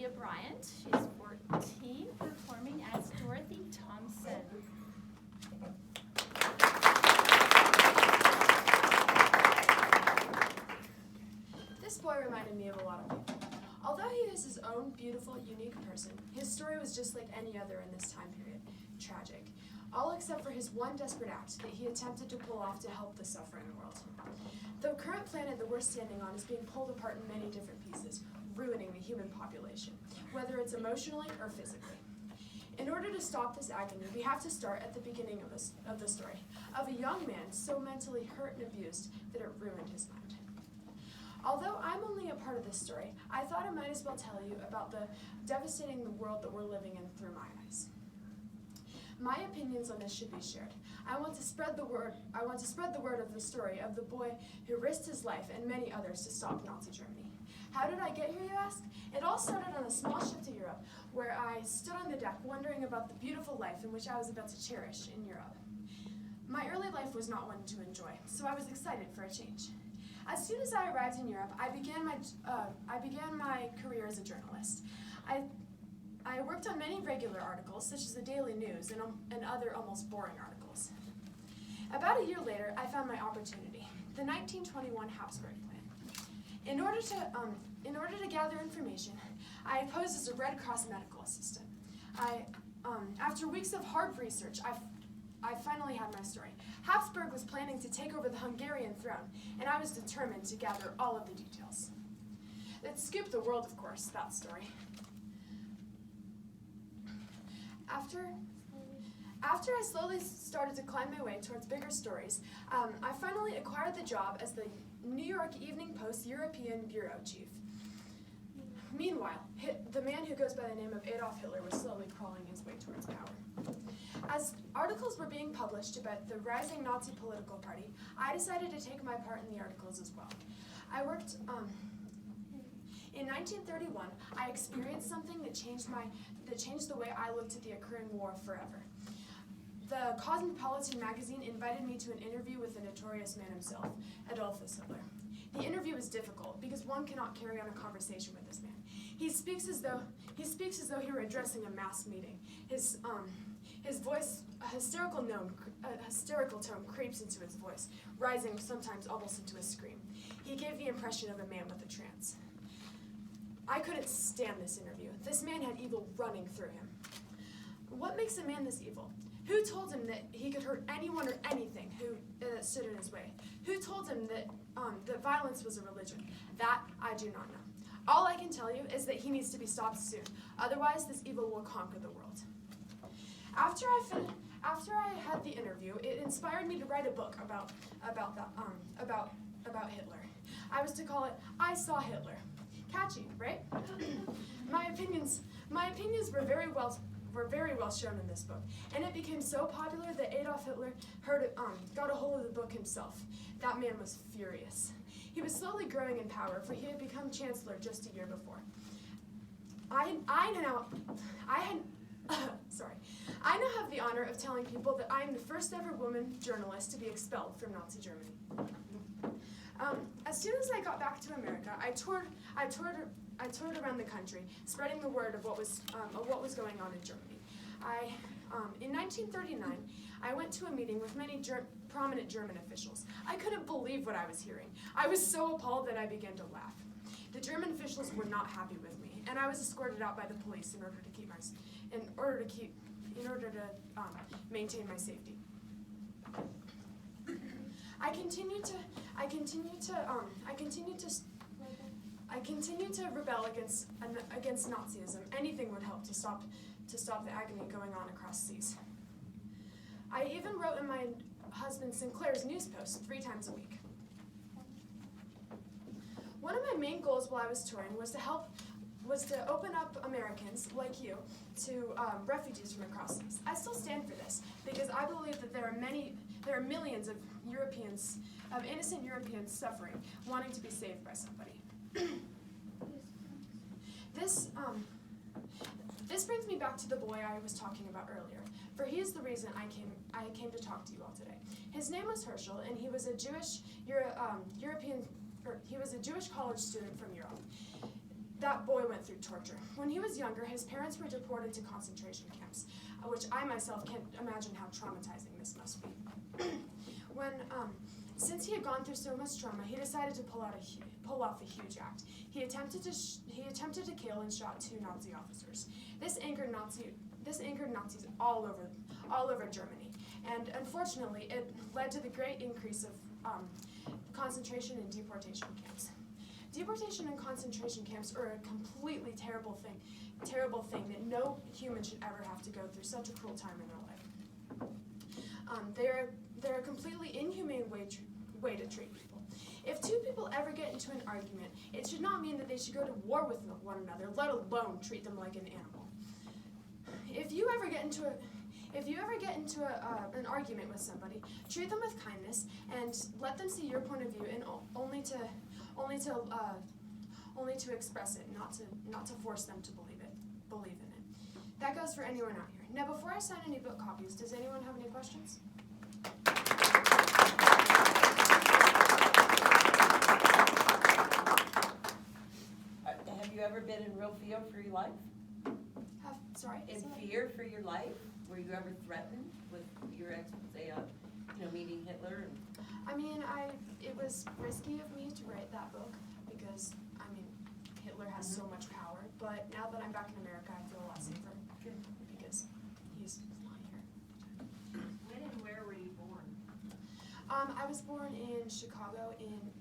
Amelia Bryant. She's 14, performing as Dorothy Thompson. This boy reminded me of a lot of people. Although he is his own beautiful, unique person, his story was just like any other in this time period, tragic. All except for his one desperate act that he attempted to pull off to help the suffering world. The current planet that we're standing on is being pulled apart in many different pieces, ruining the human population, whether it's emotionally or physically. In order to stop this agony, we have to start at the beginning of the story, of a young man so mentally hurt and abused that it ruined his mind. Although I'm only a part of this story, I thought I might as well tell you about the devastating world that we're living in through my eyes. My opinions on this should be shared. I want to spread the word of the story of the boy who risked his life and many others to stop Nazi Germany. How did I get here, you ask? It all started on a small ship to Europe, where I stood on the deck wondering about the beautiful life in which I was about to cherish in Europe. My early life was not one to enjoy, so I was excited for a change. As soon as I arrived in Europe, I began my career as a journalist. I worked on many regular articles, such as the Daily News and other almost boring articles. About a year later, I found my opportunity, the 1921 Habsburg Plan. In order to gather information, I posed as a Red Cross medical assistant. After weeks of hard research, I finally had my story. Habsburg was planning to take over the Hungarian throne, and I was determined to gather all of the details. It scooped the world, of course, that story. After I slowly started to climb my way towards bigger stories, I finally acquired the job as the New York Evening Post European Bureau Chief. Meanwhile, the man who goes by the name of Adolf Hitler was slowly crawling his way towards power. As articles were being published about the rising Nazi political party, I decided to take my part in the articles as well. In 1931, I experienced something that changed the way I looked at the occurring war forever. The Cosmopolitan magazine invited me to an interview with the notorious man himself, Adolf Hitler. The interview was difficult because one cannot carry on a conversation with this man. He speaks as though he were addressing a mass meeting. His voice, a hysterical tone creeps into his voice, rising sometimes almost into a scream. He gave the impression of a man with a trance. I couldn't stand this interview. This man had evil running through him. What makes a man this evil? Who told him that he could hurt anyone or anything that stood in his way? Who told him that violence was a religion? That I do not know. All I can tell you is that he needs to be stopped soon. Otherwise, this evil will conquer the world. After I had the interview, it inspired me to write a book about Hitler. I was to call it "I Saw Hitler." Catchy, right? My opinions were very well shown in this book, and it became so popular that Adolf Hitler got a hold of the book himself. That man was furious. He was slowly growing in power, for he had become chancellor just a year before. I now have the honor of telling people that I am the first ever woman journalist to be expelled from Nazi Germany. As soon as I got back to America, I toured around the country, spreading the word of what was going on in Germany. In 1939, I went to a meeting with many prominent German officials. I couldn't believe what I was hearing. I was so appalled that I began to laugh. The German officials were not happy with me, and I was escorted out by the police in order to maintain my safety. I continued to rebel against Nazism. Anything would help to stop the agony going on across seas. I even wrote in my husband Sinclair's news post 3 times a week. One of my main goals while I was touring was to open up Americans like you to refugees from across seas. I still stand for this because I believe that there are millions of innocent Europeans suffering, wanting to be saved by somebody. This brings me back to the boy I was talking about earlier, for he is the reason I came to talk to you all today. His name was Herschel, and he was a Jewish college student from Europe. That boy went went through torture. When he was younger, his parents were deported to concentration camps, which I myself can't imagine how traumatizing this must be. Since he had gone through so much trauma, he decided to pull off a huge act. He attempted to kill and shot 2 Nazi officers. This angered Nazis all over Germany, and unfortunately, it led to the great increase of concentration and deportation camps. Deportation and concentration camps are a completely terrible thing that no human should ever have to go through such a cruel time in their life. They're a completely inhumane way to treat people. If 2 people ever get into an argument, it should not mean that they should go to war with one another, let alone treat them like an animal. If you ever get into an argument with somebody, treat them with kindness and let them see your point of view, and only to express it, not to force them to believe in it. That goes for anyone out here. Now, before I sign any book copies, does anyone have any questions? Have you ever been in real fear for your life? In fear for your life? Were you ever threatened with your meeting Hitler? I mean, it was risky of me to write that book because, Hitler has so much power. But now that I'm back in America, I feel a lot safer because he's not here. When and where were you born? I was born in Chicago in